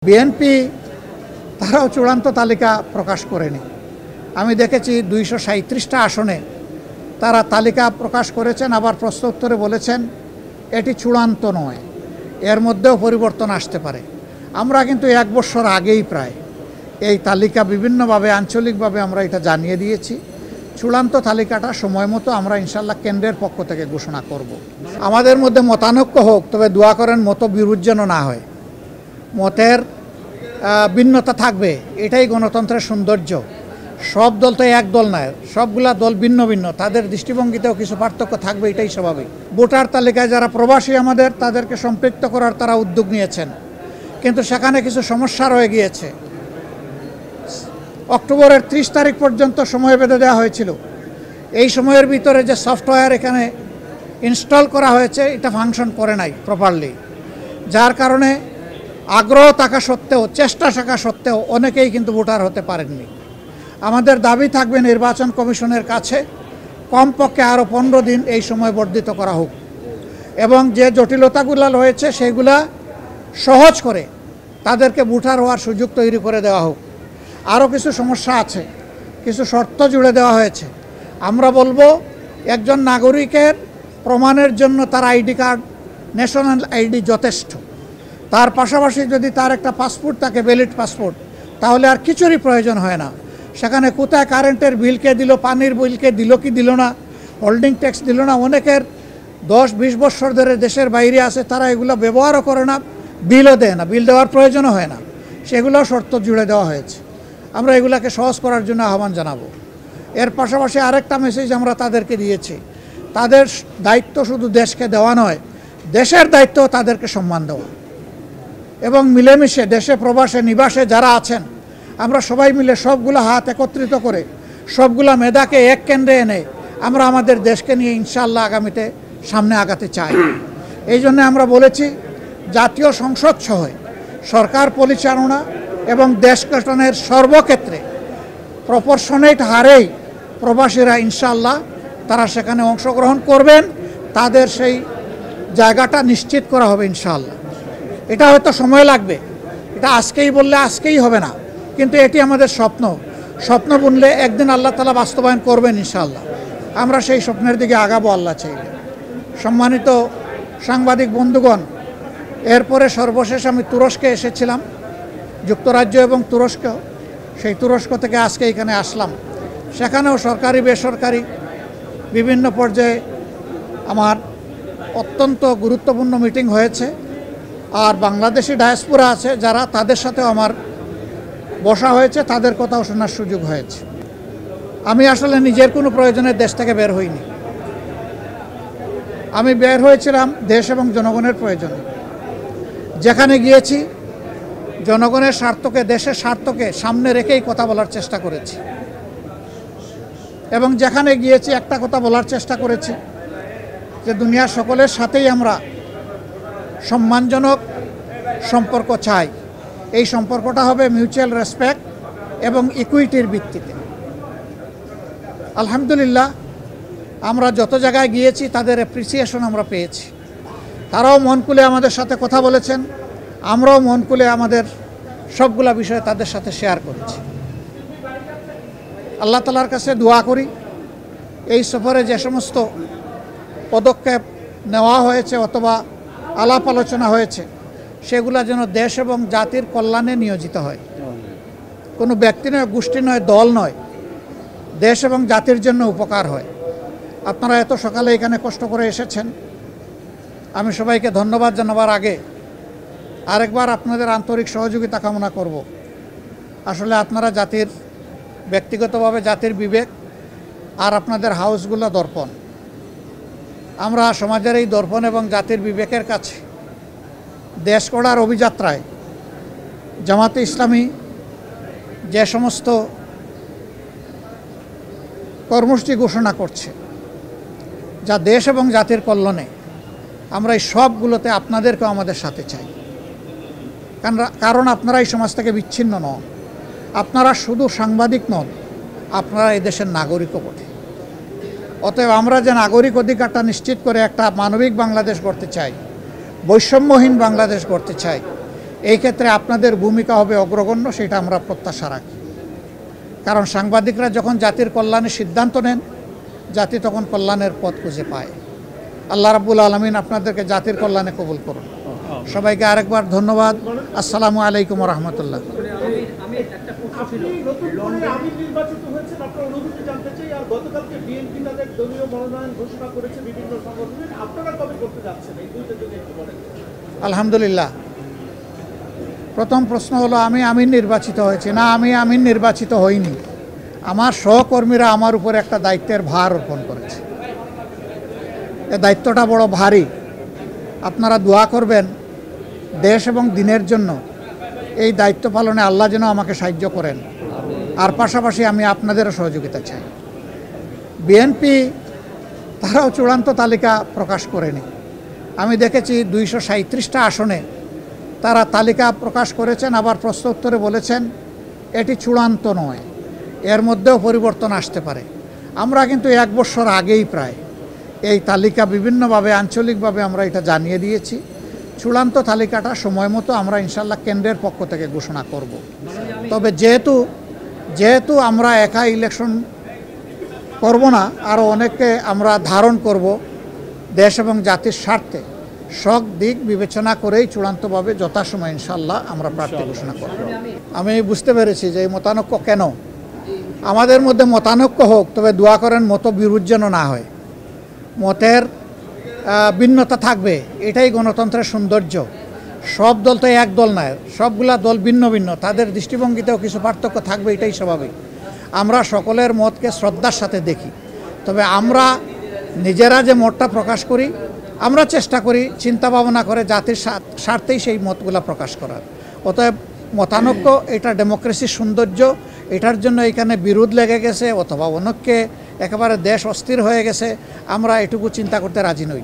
BNP তারাও চূড়ান্ত তালিকা প্রকাশ করেনি। আমি দেখেছি 237টা আসনে তারা তালিকা প্রকাশ করেছেন, আবার প্রশ্নোত্তরে বলেছেন এটি চূড়ান্ত নয়, এর মধ্যেও পরিবর্তন আসতে পারে। আমরা কিন্তু 1 বছর আগেই প্রায় এই তালিকা বিভিন্নভাবে আঞ্চলিকভাবে আমরা এটা জানিয়ে দিয়েছি। চূড়ান্ত তালিকাটা সময় মতো আমরা ইনশাল্লাহ কেন্দ্রের পক্ষ থেকে ঘোষণা করব। আমাদের মধ্যে মতানৈক্য হোক, তবে দোয়া করেন মত বিরোধ যেন না হয়। মতের ভিন্নতা থাকবে, এটাই গণতন্ত্রের সৌন্দর্য। সব দল তো এক দল নয়, সবগুলা দল ভিন্ন ভিন্ন, তাদের দৃষ্টিভঙ্গিতেও কিছু পার্থক্য থাকবে, এটাই স্বাভাবিক। ভোটার তালিকায় যারা প্রবাসী আমাদের, তাদেরকে সম্পৃক্ত করার তারা উদ্যোগ নিয়েছেন, কিন্তু সেখানে কিছু সমস্যা রয়ে গিয়েছে। অক্টোবরের 30 তারিখ পর্যন্ত সময় বেঁধে দেওয়া হয়েছিল। এই সময়ের ভিতরে যে সফটওয়্যার এখানে ইনস্টল করা হয়েছে এটা ফাংশন করে নাই প্রপারলি, যার কারণে আগ্রহ থাকা সত্ত্বেও, চেষ্টা থাকা সত্ত্বেও অনেকেই কিন্তু ভোটার হতে পারেননি। আমাদের দাবি থাকবে নির্বাচন কমিশনের কাছে কমপক্ষে আরও 15 দিন এই সময় বর্ধিত করা হোক, এবং যে জটিলতাগুলো রয়েছে সেগুলা সহজ করে তাদেরকে ভোটার হওয়ার সুযোগ তৈরি করে দেওয়া হোক। আরও কিছু সমস্যা আছে, কিছু শর্ত জুড়ে দেওয়া হয়েছে। আমরা বলবো একজন নাগরিকের প্রমাণের জন্য তার আইডি কার্ড, ন্যাশনাল আইডি যথেষ্ট। তার পাশাপাশি যদি তার একটা পাসপোর্ট থাকে, ভ্যালিড পাসপোর্ট, তাহলে আর কিছুরই প্রয়োজন হয় না। সেখানে কোথায় কারেন্টের বিলকে দিল, পানির বিলকে দিল কি দিল না, হোল্ডিং ট্যাক্স দিল না, অনেকের 10-20 বছর ধরে দেশের বাইরে আছে, তারা এগুলো ব্যবহারও করে না, বিলও দেয় না, বিল দেওয়ার প্রয়োজনও হয় না, সেগুলোও শর্ত জুড়ে দেওয়া হয়েছে। আমরা এগুলাকে সহজ করার জন্য আহ্বান জানাবো। এর পাশাপাশি আরেকটা মেসেজ আমরা তাদেরকে দিয়েছি, তাদের দায়িত্ব শুধু দেশকে দেওয়া নয়, দেশের দায়িত্ব তাদেরকে সম্মান দেওয়া, এবং মিলেমিশে দেশে প্রবাসে নিবাসে যারা আছেন আমরা সবাই মিলে সবগুলো হাত একত্রিত করে সবগুলা মেধাকে এক কেন্দ্রে এনে আমরা আমাদের দেশকে নিয়ে ইনশাআল্লাহ আগামীতে সামনে আগাতে চাই। এই জন্য আমরা বলেছি জাতীয় সংসদ সহ সরকার পরিচালনা এবং দেশ গঠনের সর্বক্ষেত্রে প্রপোর্শনেট হারেই প্রবাসীরা ইনশাআল্লাহ তারা সেখানে অংশগ্রহণ করবেন, তাদের সেই জায়গাটা নিশ্চিত করা হবে ইনশাআল্লাহ। এটা হয়তো সময় লাগবে, এটা আজকেই বললে আজকেই হবে না, কিন্তু এটি আমাদের স্বপ্ন বুনলে একদিন আল্লাহ তাআলা বাস্তবায়ন করবেন ইনশাআল্লাহ। আমরা সেই স্বপ্নের দিকে আগাবো আল্লাহ চাইলে। সম্মানিত সাংবাদিক বন্ধুগণ, এরপরে সর্বশেষ আমি তুরস্কে এসেছিলাম, যুক্তরাজ্য এবং তুরস্ক। সেই তুরস্ক থেকে আজকে এখানে আসলাম। সেখানেও সরকারি বেসরকারি বিভিন্ন পর্যায়ে আমার অত্যন্ত গুরুত্বপূর্ণ মিটিং হয়েছে। আর বাংলাদেশি ডায়াসপোরা আছে যারা, তাদের সাথেও আমার বসা হয়েছে, তাদের কথাও শোনার সুযোগ হয়েছে। আমি আসলে নিজের কোনো প্রয়োজনে দেশ থেকে বের হইনি, আমি বের হয়েছিলাম দেশ এবং জনগণের প্রয়োজনে। যেখানে গিয়েছি জনগণের স্বার্থকে, দেশের স্বার্থকে সামনে রেখেই কথা বলার চেষ্টা করেছি, এবং যেখানে গিয়েছি একটা কথা বলার চেষ্টা করেছি যে দুনিয়ার সকলের সাথেই আমরা সম্মানজনক সম্পর্ক চাই। এই সম্পর্কটা হবে মিউচুয়াল রেসপেক্ট এবং ইকুইটির ভিত্তিতে। আলহামদুলিল্লাহ, আমরা যত জায়গায় গিয়েছি তাদের অ্যাপ্রিসিয়েশন আমরা পেয়েছি। তারাও মন খুলে আমাদের সাথে কথা বলেছেন, আমরাও মন খুলে আমাদের সবগুলা বিষয় তাদের সাথে শেয়ার করেছি। আল্লাহ তাআলার কাছে দোয়া করি এই সফরে যে সমস্ত পদক্ষেপ নেওয়া হয়েছে অথবা আলাপ আলোচনা হয়েছে সেগুলা যেন দেশ এবং জাতির কল্যাণে নিয়োজিত হয়। কোনো ব্যক্তি নয়, গোষ্ঠী নয়, দল নয়, দেশ এবং জাতির জন্য উপকার হয়। আপনারা এত সকালে এখানে কষ্ট করে এসেছেন, আমি সবাইকে ধন্যবাদ জানাবার আগে আরেকবার আপনাদের আন্তরিক সহযোগিতা কামনা করব। আসলে আপনারা জাতির, ব্যক্তিগতভাবে জাতির বিবেক, আর আপনাদের হাউসগুলো দর্পণ। আমরা সমাজের এই দর্পণ এবং জাতির বিবেকের কাছে দেশ গড়ার অভিযাত্রায় জামাতে ইসলামী যে সমস্ত কর্মসূচি ঘোষণা করছে যা দেশ এবং জাতির কল্যাণে, আমরা এই সবগুলোতে আপনাদেরকেও আমাদের সাথে চাই। কারণ আপনারা এই সমাজ থেকে বিচ্ছিন্ন নন, আপনারা শুধু সাংবাদিক নন, আপনারা এই দেশের নাগরিকও বটে। অতএব আমরা যে নাগরিক অধিকারটা নিশ্চিত করে একটা মানবিক বাংলাদেশ গড়তে চাই, বৈষম্যহীন বাংলাদেশ গড়তে চাই, এই ক্ষেত্রে আপনাদের ভূমিকা হবে অগ্রগণ্য, সেটা আমরা প্রত্যাশা রাখি। কারণ সাংবাদিকরা যখন জাতির কল্যাণের সিদ্ধান্ত নেন, জাতি তখন কল্যাণের পথ খুঁজে পায়। আল্লাহ রাব্বুল আলামিন আপনাদেরকে জাতির কল্যাণে কবুল করুন। সবাইকে আরেকবার ধন্যবাদ। আসসালামু আলাইকুম ওয়া রাহমাতুল্লাহ। আলহামদুলিল্লাহ। প্রথম প্রশ্ন হলো আমি আমির নির্বাচিত হয়েছি না, আমি আমির নির্বাচিত হইনি। আমার সহকর্মীরা আমার উপর একটা দায়িত্বের ভার অর্পণ করেছে। এই দায়িত্বটা বড় ভারী। আপনারা দোয়া করবেন দেশ এবং দিনের জন্য এই দায়িত্ব পালনে আল্লাহ যেন আমাকে সাহায্য করেন। আর পাশাপাশি আমি আপনাদেরও সহযোগিতা চাই। বিএনপি তারাও চূড়ান্ত তালিকা প্রকাশ করেনি। আমি দেখেছি 237টা আসনে তারা তালিকা প্রকাশ করেছেন, আবার প্রশ্ন উত্তরে বলেছেন এটি চূড়ান্ত নয়, এর মধ্যেও পরিবর্তন আসতে পারে। আমরা কিন্তু 1 বছর আগেই প্রায় এই তালিকা বিভিন্নভাবে আঞ্চলিকভাবে আমরা এটা জানিয়ে দিয়েছি। চূড়ান্ত তালিকাটা সময় মতো আমরা ইনশাল্লাহ কেন্দ্রের পক্ষ থেকে ঘোষণা করব। তবে যেহেতু আমরা একা ইলেকশন করব না, আরও অনেককে আমরা ধারণ করব, দেশ এবং জাতির স্বার্থে সব দিক বিবেচনা করেই চূড়ান্তভাবে যথাসময় ইনশাল্লাহ আমরা প্রার্থী ঘোষণা করব। আমি বুঝতে পেরেছি যে এই মতানৈক্য কেন। আমাদের মধ্যে মতানৈক্য হোক, তবে দোয়া করেন মতবিরোধ যেন না হয়। মতের ভিন্নতা থাকবে, এটাই গণতন্ত্রের সৌন্দর্য। সব দল তো এক দল নয়, সবগুলা দল ভিন্ন ভিন্ন, তাদের দৃষ্টিভঙ্গিতেও কিছু পার্থক্য থাকবে, এটাই স্বাভাবিক। আমরা সকলের মতকে শ্রদ্ধার সাথে দেখি। তবে আমরা নিজেরা যে মতটা প্রকাশ করি, আমরা চেষ্টা করি চিন্তা ভাবনা করে জাতির স্বার্থেই সেই মতগুলা প্রকাশ করার। অতএব মতানৈক্য এটা ডেমোক্রেসির সৌন্দর্য। এটার জন্য এখানে বিরোধ লেগে গেছে অথবা অনেককে একেবারে দেশ অস্থির হয়ে গেছে, আমরা এটুকু চিন্তা করতে রাজি নই।